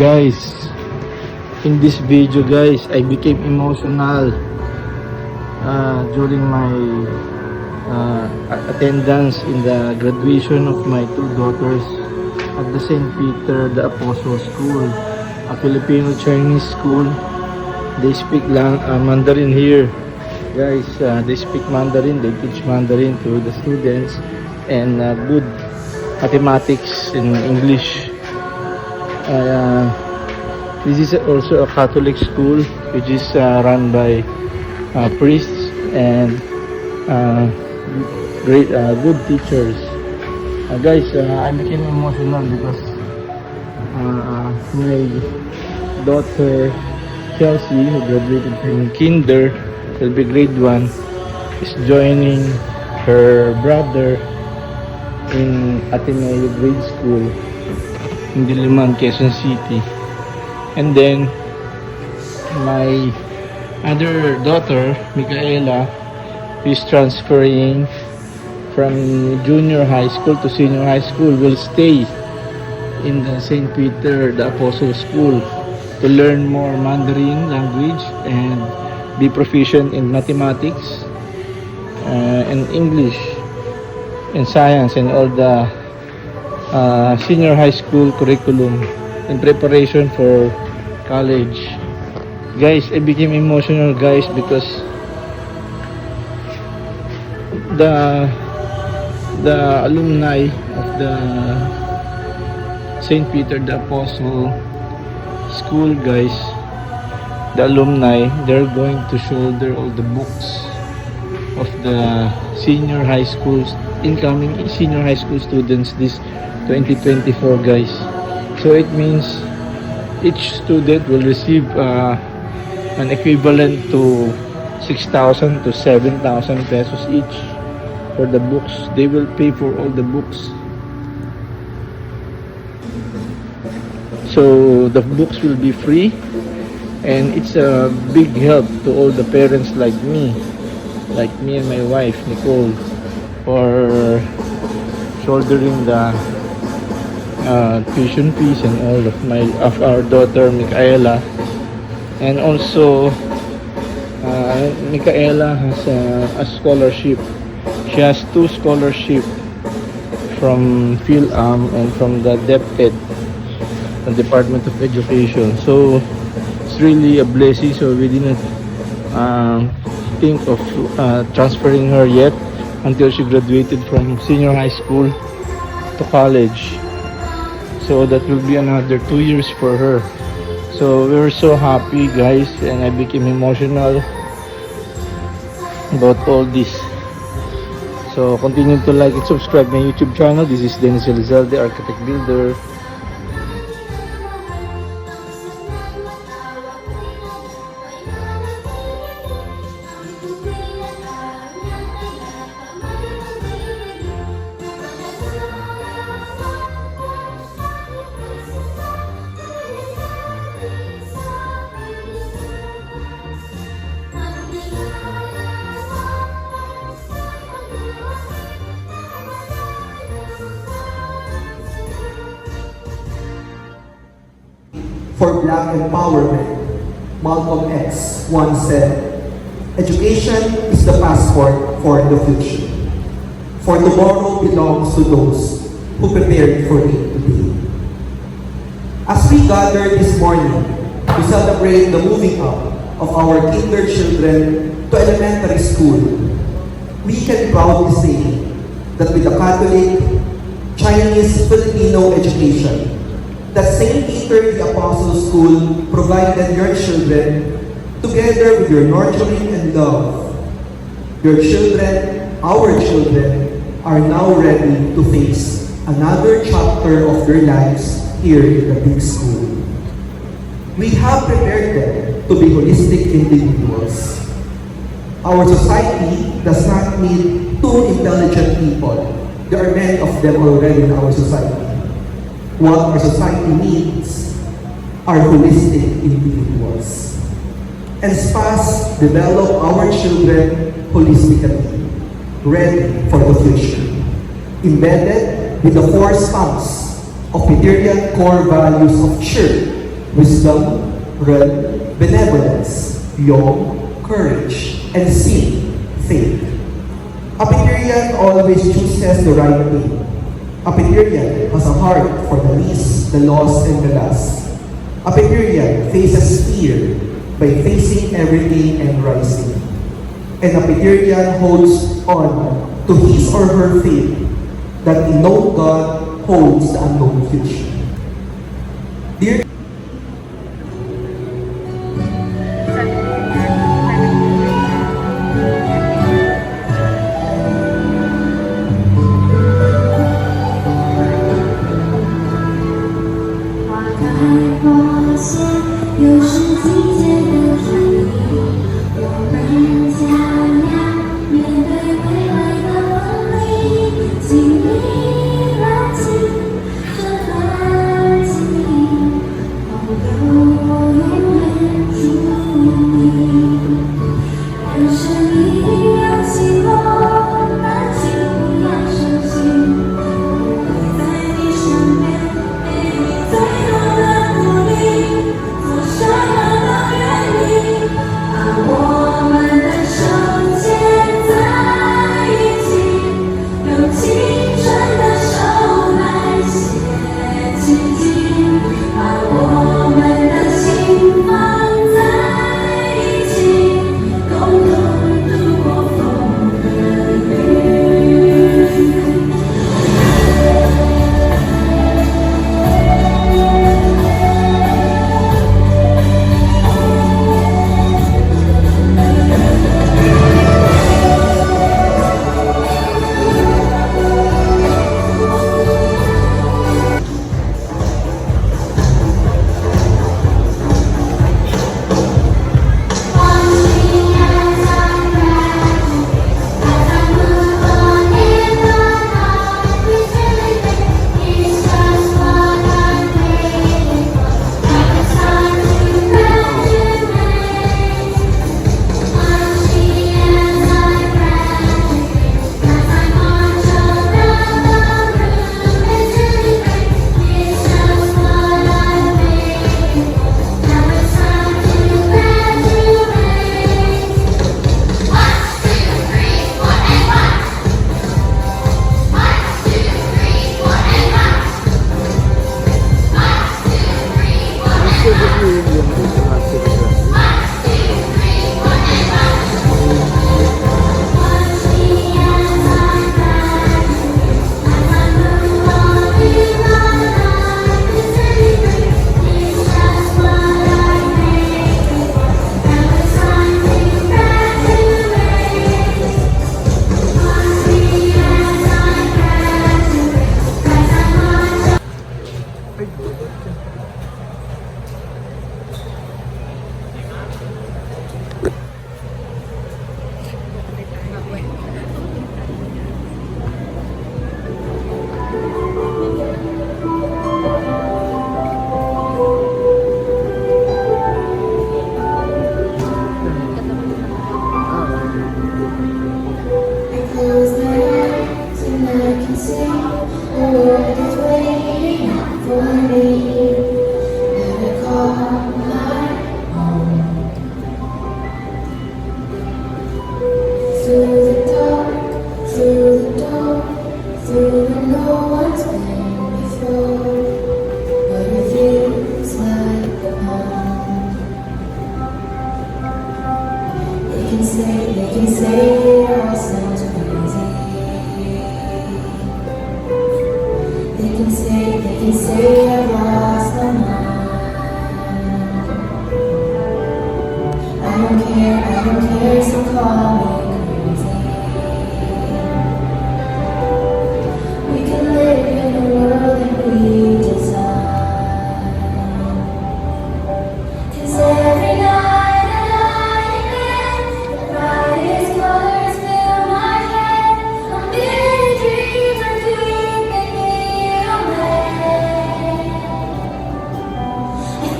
Guys, in this video guys, I became emotional during my attendance in the graduation of my two daughters at the St. Peter the Apostle School, a Filipino Chinese school. They speak Mandarin here, guys. They speak Mandarin, they teach Mandarin to the students, and good mathematics and English. This is also a Catholic school which is run by priests and great good teachers. Guys, I became emotional because my daughter Chelsea, who graduated from kinder, will be grade 1, is joining her brother in Ateneo grade school in Diliman, Quezon City. And then my other daughter, Micaela, who is transferring from junior high school to senior high school, will stay in the St. Peter the Apostle School to learn more Mandarin language and be proficient in mathematics and English and science and all the senior high school curriculum in preparation for college. Guys, I became emotional, guys, because the alumni of the St. Peter the Apostle School, guys, the alumni, they're going to shoulder all the books of the senior high schools, incoming senior high school students this 2024, guys. So it means each student will receive an equivalent to 6,000 to 7,000 pesos each for the books. They will pay for all the books. So the books will be free, and it's a big help to all the parents like me and my wife Nicole, for shouldering the tuition fees and all of our daughter Micaela. And also Micaela has a scholarship. She has 2 scholarships from PhilAm and from the DepEd, the Department of Education. So it's really a blessing. So we didn't think of transferring her yet until she graduated from senior high school to college. So that will be another 2 years for her. So we were so happy, guys, and I became emotional about all this. So continue to like and subscribe my YouTube channel. This is Dennis Elizalde, Architect Builder. For Black empowerment, Malcolm X once said, "Education is the passport for the future. For tomorrow belongs to those who prepared for it today." As we gather this morning to celebrate the moving up of our kinder children to elementary school, we can proudly say that with the Catholic, Chinese, Filipino education that St. Peter the Apostle School provided your children, together with your nurturing and love, your children, our children, are now ready to face another chapter of their lives here in the big school. We have prepared them to be holistic individuals. Our society does not need 2 intelligent people. There are many of them already in our society. What our society needs are holistic individuals. And SPAS develop our children holistically, ready for the future, embedded with the 4 stamps of Peterian core values of church, wisdom, benevolence, yom, courage, and sin, faith. Epicurean always chooses the right thing. Epicurean has a heart for the least, the lost, and the last. Epicurean faces fear by facing everything and rising. And Epicurean holds on to his or her faith that the known God holds the unknown future. Dear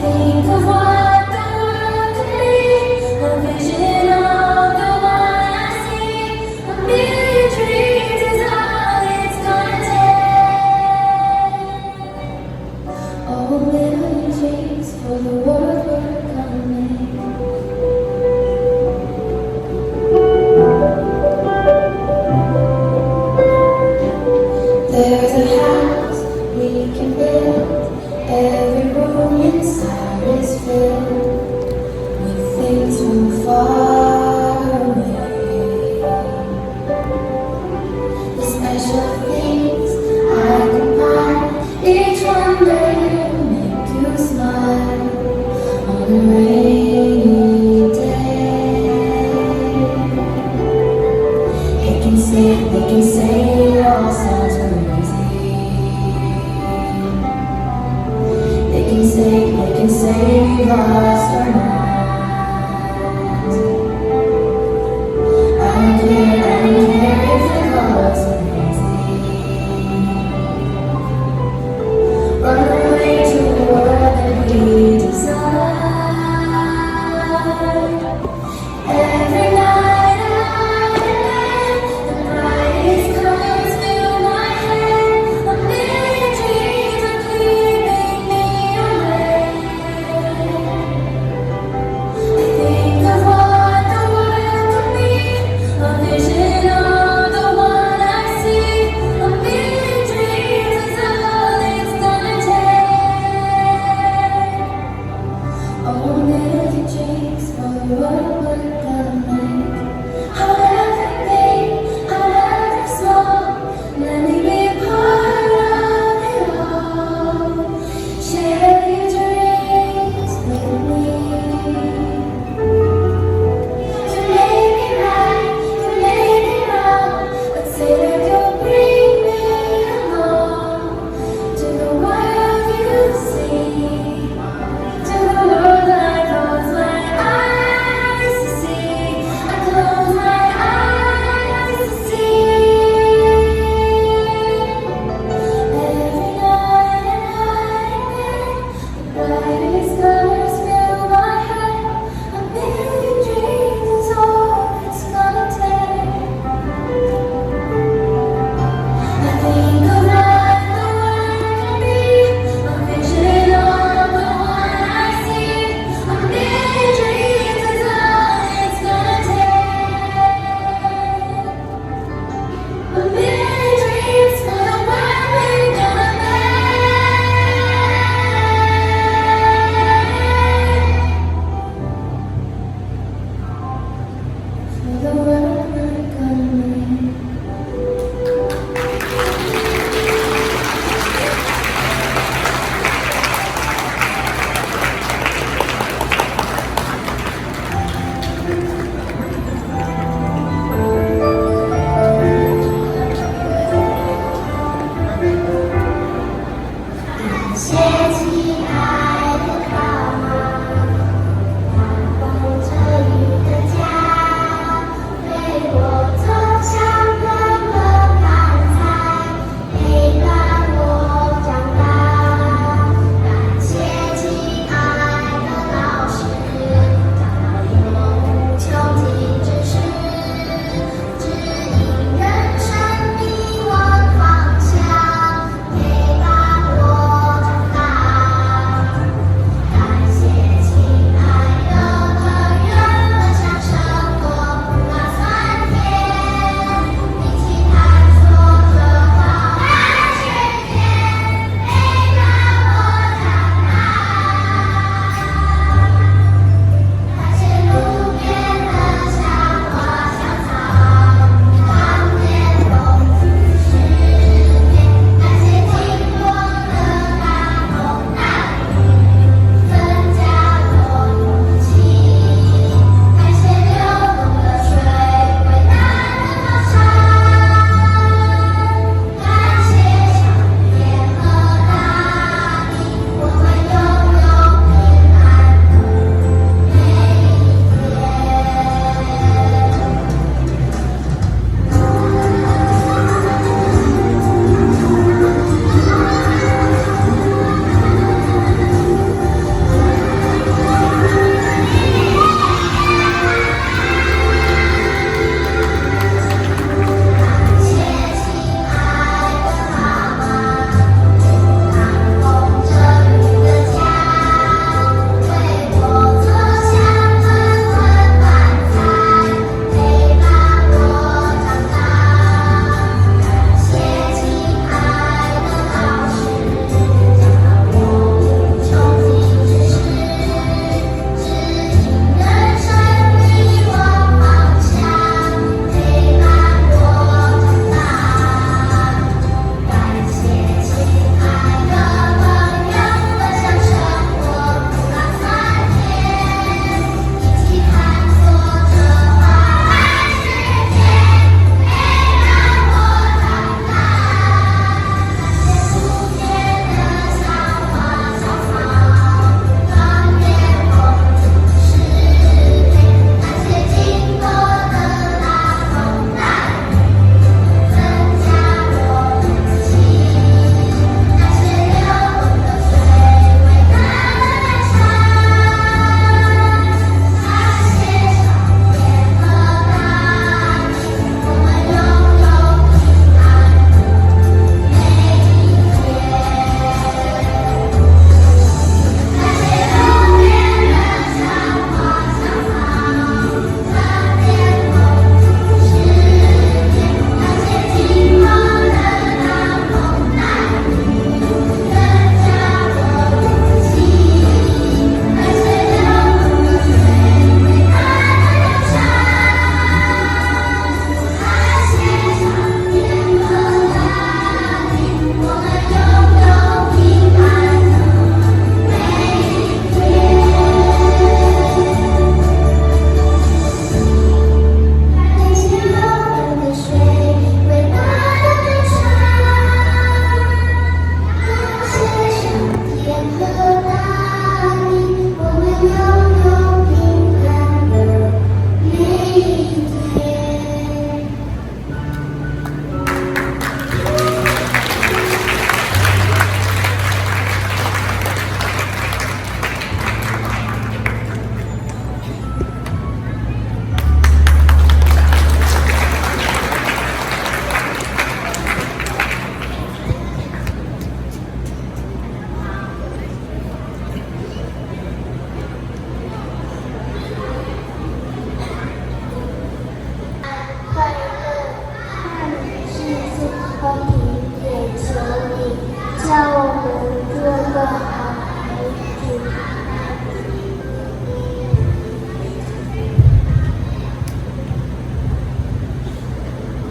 think of what the world could be, a vision of the one for the world we're gonna make. There's a house we can build. Every room inside is filled with things from far away. The special things I can find, each one day will make you smile on a rainy day. They can say it all sounds crazy. They can say we lost our minds. I don't care if the colors are crazy. Run away to the world that we desire. Every night the brightest colors fill my head. A million dreams are keeping me awake. I think of what the world could be, a vision of the one I see. A million dreams is all it's gonna take. Oh, a million dreams for the world we're gonna make. However big, however small, let me be a part of it all. Share your dreams with me. You may be right, you may be wrong, but say that you'll bring me along to the world you see, to the world I close my eyes to see. I close my eyes to see. Every night the brightest colors fill my head. A million dreams is all it's gonna take. I think of what the world can be, a vision of the one I see. A million dreams is all it's gonna take. A million dreams for the world we're gonna make. For the world we're gonna make.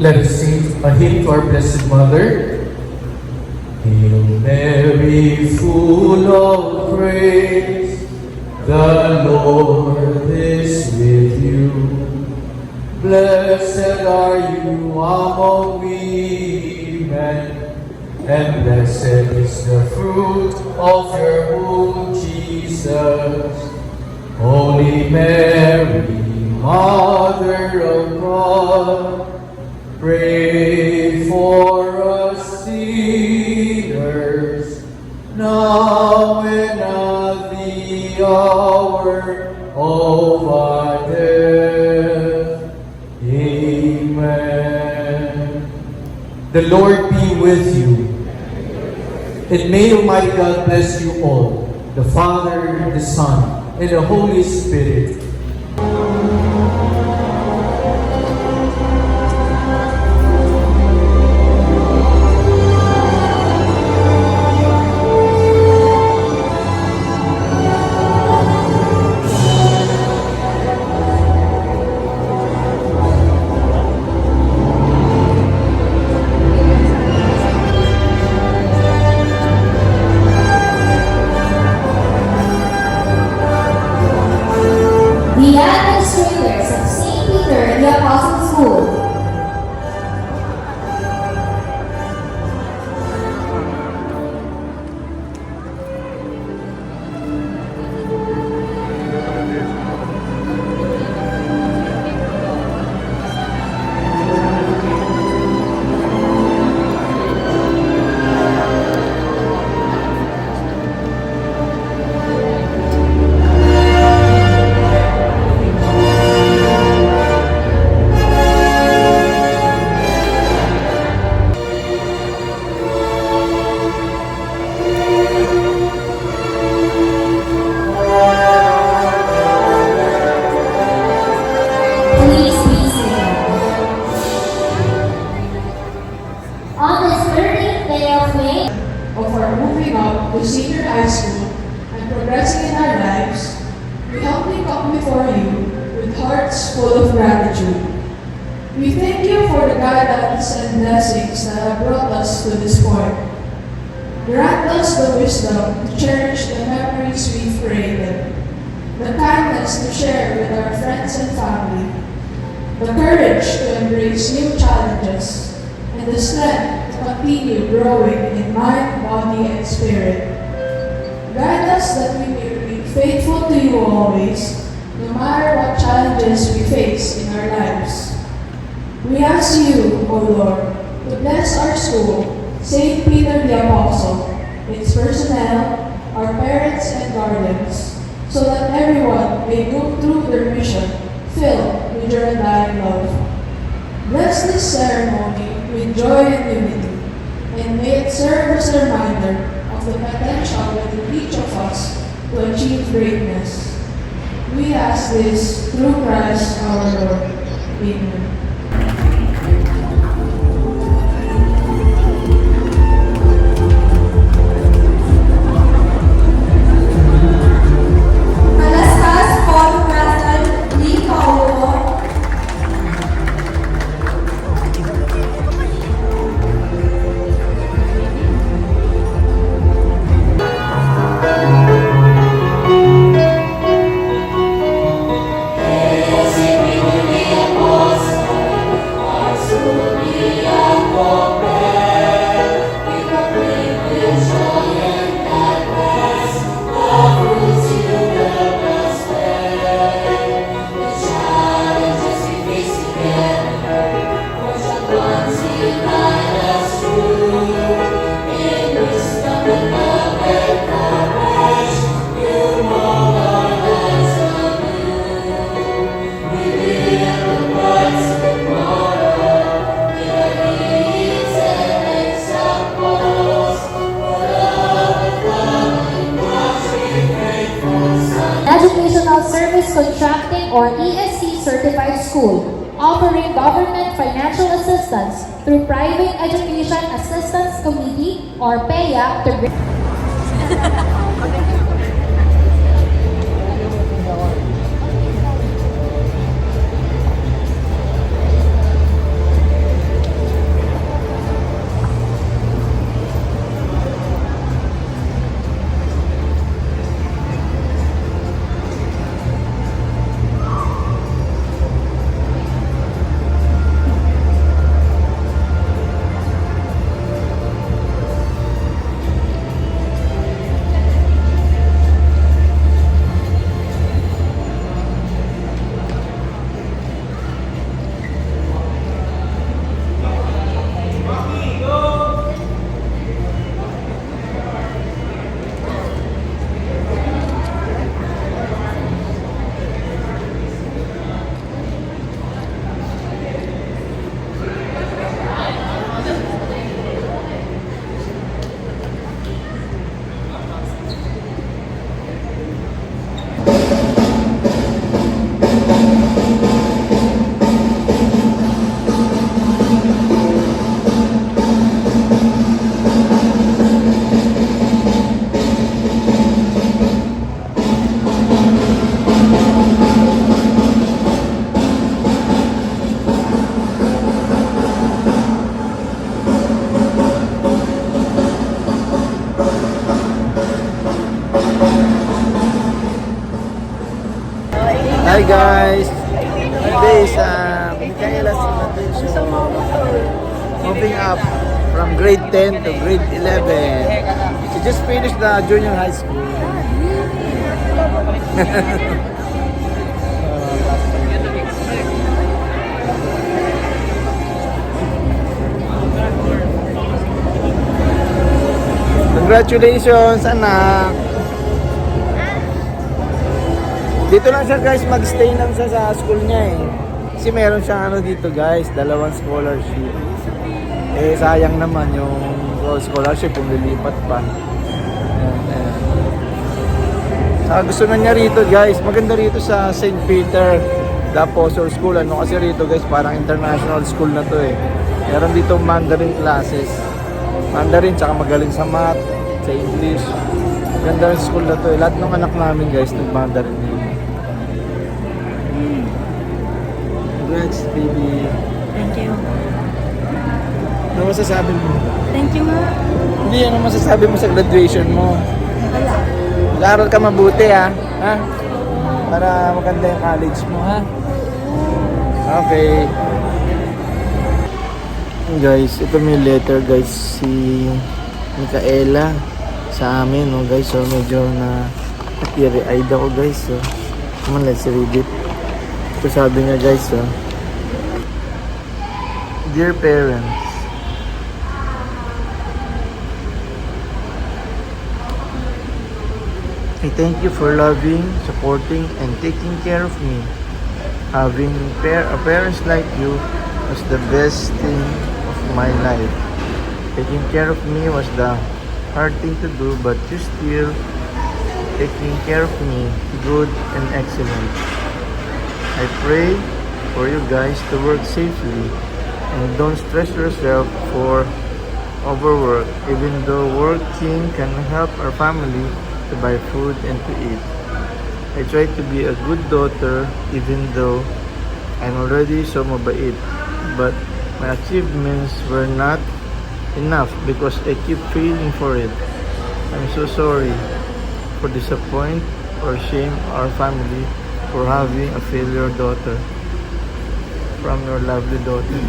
Let us sing a hymn to our Blessed Mother. Hail Mary, full of grace, the Lord is with you. Blessed are you among women, and blessed is the fruit of your womb, Jesus. Holy Mary, Mother of God, pray for us sinners, now and at the hour of our death. Amen. The Lord be with you. And may Almighty God bless you all, the Father, the Son, and the Holy Spirit. The administrators of St. Peter the Apostle School. Please be seated. On this 13th day of May, of our moving up to senior high school and progressing in our lives, we humbly come before you with hearts full of gratitude. We thank you for the guidance and blessings that have brought us to this point. Grant us the wisdom to cherish the memories we've created, the kindness to share with our friends and family, the courage to embrace new challenges, and the strength to continue growing in mind, body, and spirit. Guide us that we may remain faithful to you always, no matter what challenges we face in our lives. We ask you, O Lord, to bless our school, St. Peter the Apostle, its personnel, our parents and guardians, so that everyone may go through their mission filled with your undying love. Bless this ceremony with joy and unity, and may it serve as a reminder of the potential within each of us to achieve greatness. We ask this through Christ our Lord. Amen. Malastas Paul Preston Lee Paulo. Educational Service Contracting or ESC certified school, offering government financial assistance through Private Education Assistance Committee or PEA to Hi guys! Today is Michaela's graduation. Moving up from grade 10 to grade 11. She just finished the junior high school. Congratulations, anak! Dito lang siya guys, mag-stay lang siya sa school niya eh. Kasi meron siyang dito guys, 2 scholarship. Eh sayang naman yung scholarship kung lilipat pa. Ayan. Saka gusto na niya rito guys, maganda rito sa St. Peter the Apostle School. Kasi rito guys, parang international school na to eh. Meron dito Mandarin classes. Mandarin, tsaka magaling sa math, sa English. Ganda rin school na to eh. Lahat ng anak namin guys, nag-Mandarin yun. Congrats, baby. Thank you. Ano masasabi mo? Thank you nga. Hindi, ano masasabi mo sa graduation mo? Wala. Mag-aaral ka mabuti ha? Ha? Para maganda yung college mo ha? Okay. Guys, ito may letter guys, si Micaela sa amin, no guys. So medyo na teary-eyed ako guys. So come on, let's read it. Ito sabi niya guys, so Dear parents, I thank you for loving, supporting, and taking care of me. Having parents like you was the best thing of my life. Taking care of me was the hard thing to do, but you still taking care of me good and excellent. I pray for you guys to work safely and don't stress yourself for overwork, even though working can help our family to buy food and to eat. I try to be a good daughter even though I'm already so mabait, but my achievements were not enough because I keep failing for it. I'm so sorry for disappoint or shame our family for having a failure daughter. From your lovely daughter.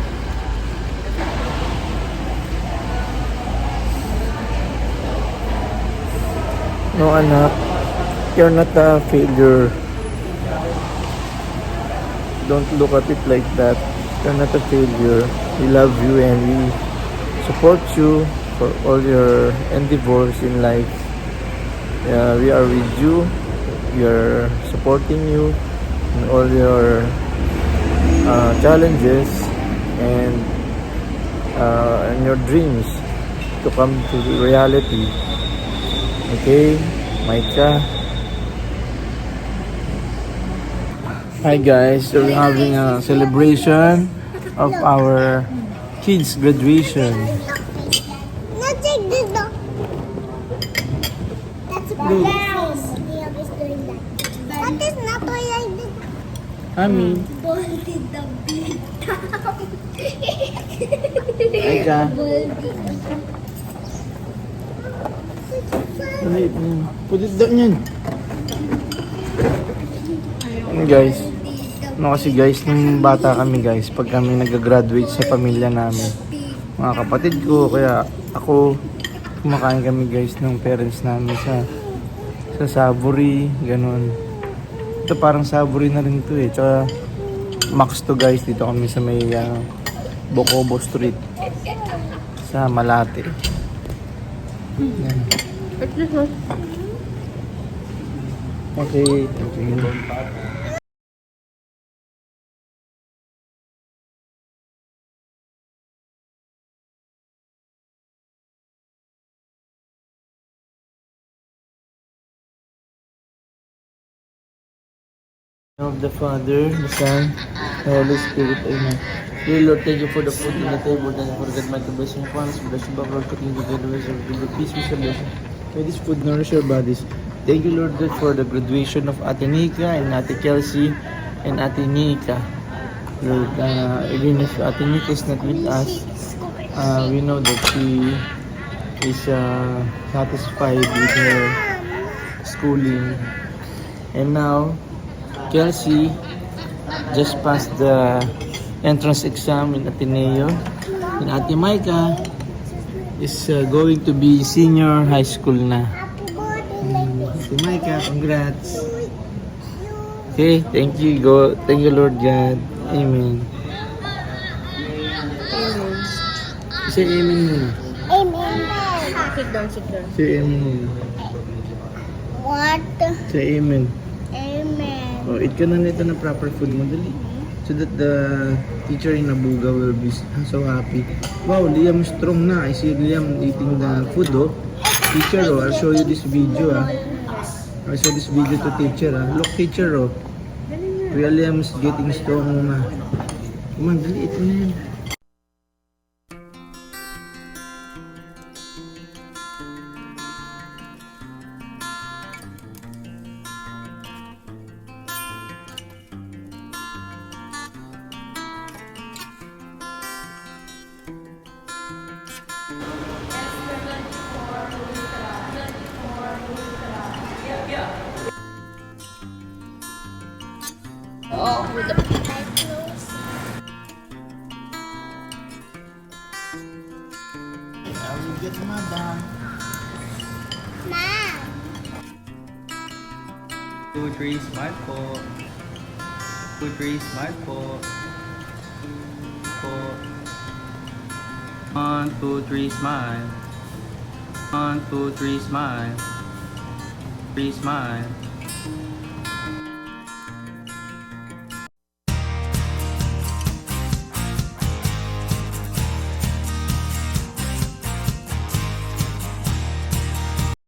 No anak, you're not a failure. Don't look at it like that. You're not a failure. We love you and we support you for all your endeavors in life. We are with you. We are supporting you in all your challenges and your dreams to come to reality. Okay, Micah. Hi guys, so we're having a celebration of our kids' graduation. Not take this though. That's bad. He always doing that. That is not why I did. Ami, Boldy the big Micah. Put it down yan. Guys, kasi guys, nung bata kami guys, pag kami nag-graduate sa pamilya namin, mga kapatid ko, kaya ako, kumakain kami guys ng parents namin sa Savory, ganun. Ito parang Savory na rin to eh. Tsaka Max to guys, dito kami sa may Bocobo Street sa Malate. Yan. Okay, thank you. Of the Father, the Son, the Holy Spirit. Amen. Dear Lord, thank you for the food on the table. Thank you for the God, mighty blessing upon us. Bless you, Lord, cooking together with the peace and salvation. May this food nourish our bodies. Thank you, Lord God, for the graduation of Ate Nika and Ate Kelsey and Ate Nika. Lord, even if Ate Nika is not with us, we know that she is satisfied with her schooling. And now, Kelsey just passed the entrance exam in Ateneo. And Ate Micah is going to be senior high school na. Ate Micah, congrats. Okay, thank you, thank you, Lord God. Amen. Say amen muna. Sit down, sit down. Say amen muna. What? Say amen. Amen. Oh, eat ka na nito ng proper food mo, dali. So that the teacher in Abuga will be so happy. Wow, Liam strong na. I see Liam eating the food, oh. Teacher, oh, I'll show you this video, ah. I'll show this video to teacher, ah. Look, teacher, oh. Liam is getting strong na. Come on, dali, eat mo na yan. Oh, with the I will get madam. Mom. 2, 3, smile po. 2, 3, smile po. Po. 1, 2, 3, smile. 1, 2, 3, smile. 3, smile.